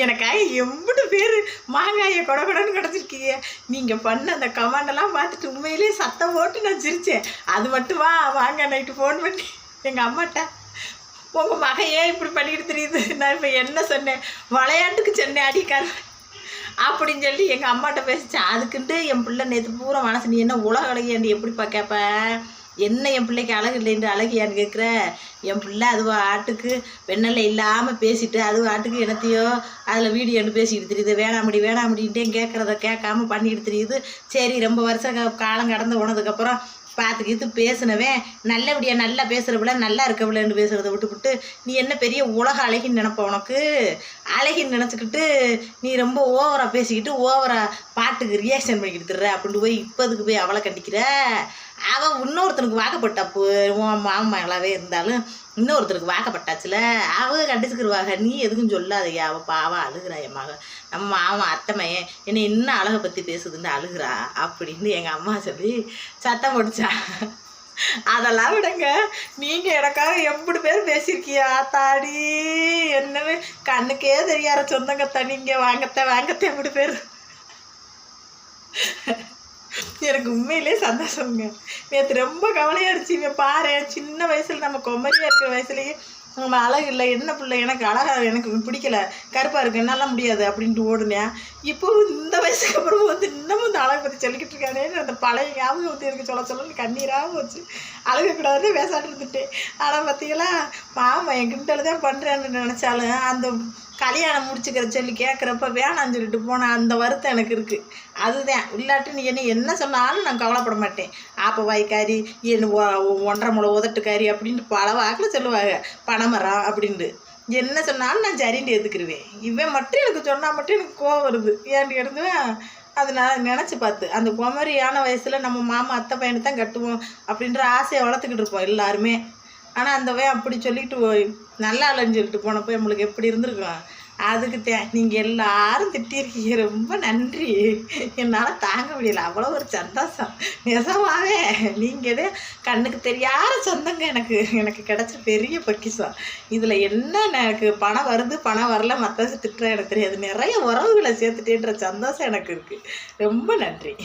எனக்காக எம்பிட்டு பேர் மாங்காயை கொடன்னு கிடச்சிருக்கீங்க. நீங்கள் பண்ண அந்த கமெண்டெல்லாம் பார்த்துட்டு உண்மையிலே சத்தம் போட்டு நான் சிரித்தேன். அது மட்டுமா வாங்க நைட்டு ஃபோன் பண்ணி எங்கள் அம்மாட்ட உங்கள் மகன் ஏன் இப்படி பண்ணிக்கிட்டு தெரியுது, நான் இப்போ என்ன சொன்னேன், விளையாட்டுக்கு சொன்னேன் அடிக்கார் அப்படின்னு சொல்லி எங்கள் அம்மாட்ட பேசித்தேன். அதுக்குன்ட்டு என் பிள்ளை நேற்று பூரா மனசு நீ என்ன உலக அழகியாண்டி எப்படிப்பா கேட்ப, என்ன என் பிள்ளைக்கு அழகு இல்லைன்னு அழகியான்னு கேட்குற, என் பிள்ளை அதுவா ஆட்டுக்கு வெண்ணெல்ல இல்லாமல் பேசிட்டு அதுவும் ஆட்டுக்கு என்னத்தையோ அதில் வீடியோன்னு பேசிக்கிட்டு தெரியுது, வேணாமடின்ட்டே கேட்குறத கேட்காம பண்ணிக்கிட்டு தெரியுது. சரி ரொம்ப வருஷம் காலம் கடந்து போனதுக்கப்புறம் பார்த்துக்கிட்டு பேசினவேன் நல்லபடியாக நல்லா பேசுகிறவில நல்லா இருக்கவில்லன்னு பேசுகிறத விட்டுவிட்டு நீ என்ன பெரிய உலக அழகின்னு நினப்ப, உனக்கு அழகின்னு நினச்சிக்கிட்டு நீ ரொம்ப ஓவராக பேசிக்கிட்டு ஓவராக பாட்டுக்கு ரியாக்ஷன் பண்ணிக்கிட்டு தர்ற அப்படின்ட்டு போய் இப்போதுக்கு போய் அவளை கண்டிக்கிற. அவள் இன்னொருத்தனுக்கு வாக்கப்பட்டப்போ உன் மாமாங்களாவே இருந்தாலும் இன்னொருத்தருக்கு வாக்கப்பட்டாச்சுல, அவங்க கண்டிச்சுக்கிடுவாங்க. நீ எதுக்கும் சொல்லாதையா, அவள் பாவம் அழுகிறா, என் மகன் நம்ம மாமன் அத்தமையன் என்னை இன்னும் அழகை பற்றி பேசுதுன்னு அழுகிறா அப்படின்னு எங்கள் அம்மா சொல்லி சத்தம் போட்டுச்சா. அதெல்லாம் விடுங்க, நீங்கள் எனக்காக எப்படி பேர் பேசியிருக்கியா தாடி, என்னவே கண்ணுக்கே தெரியாத சொந்தங்கத்தா நீங்கள் வாங்கத்த எப்படி பேர். எனக்கு உண்மையிலே சந்தோஷங்க. நேற்று ரொம்ப கவலையாக இருந்துச்சு. இவன் பாரு சின்ன வயசில் நம்ம கொம்மரியாக இருக்கிற வயசுலேயே நம்ம அழகு இல்லை, என்ன பிள்ளை எனக்கு அழகாக எனக்கு பிடிக்கல, கருப்பாக இருக்கு, என்னால் முடியாது அப்படின்ட்டு ஓடுனேன். இப்போ இந்த வயசுக்கு அப்புறம் இன்னமும் இந்த அழகை பற்றி சொல்லிக்கிட்டு இருக்கானேன்னு அந்த பழைய ஞாபகம் எனக்கு சொல்ல கண்ணீராக போச்சு. அழகக்கூடாதுன்னு பேசாட்டு இருந்துட்டேன். ஆனால் பார்த்தீங்களா மாமா என் கிண்டல் தான் பண்ணுறேன்னு நினச்சாலும் அந்த கல்யாணம் முடிச்சுக்கிற சொல்லி கேட்குறப்ப வேணான்னு சொல்லிட்டு போனால் அந்த வருத்தம் எனக்கு இருக்குது. அதுதான் இல்லாட்டி நீ என்ன சொன்னாலும் நான் கவலைப்பட மாட்டேன். ஆப்ப வாய்க்காரி என்ன 1.5 முளை உதட்டுக்காரி அப்படின்ட்டு பல வாக்கில் சொல்லுவாங்க, பனைமரம் அப்படின்ட்டு. என்ன சொன்னாலும் நான் சரின்ட்டு ஏற்றுக்கிடுவேன். இவன் மட்டும் எனக்கு சொன்னால் மட்டும் எனக்கு கோவம் வருது, ஏன்ட்டு எடுத்துவேன். அது நான் நினச்சி பார்த்து அந்த குமரியான வயசில் நம்ம மாமா அத்தை பையனை தான் கட்டுவோம் அப்படின்ற ஆசையை வளர்த்துக்கிட்டு இருப்போம் எல்லாருமே. ஆனால் அந்த வே அப்படி சொல்லிட்டு நல்லா இல்லைன்னு சொல்லிட்டு போனப்போ நம்மளுக்கு எப்படி இருந்திருக்கும். அதுக்கு நீங்கள் எல்லாரும் திட்டிருக்கீங்க, ரொம்ப நன்றி. என்னால் தாங்க முடியலை, அவ்வளோ ஒரு சந்தோஷம். நிஜமாவே நீங்கள் கண்ணுக்கு தெரியாத சொந்தங்க எனக்கு கிடச்ச பெரிய பொக்கிஷம். இதில் என்ன எனக்கு பணம் வருது பணம் வரல மற்ற திட்டுற எனக்கு தெரியாது, நிறைய உறவுகளை சேர்த்துட்டேன்ற சந்தோஷம் எனக்கு இருக்குது. ரொம்ப நன்றி.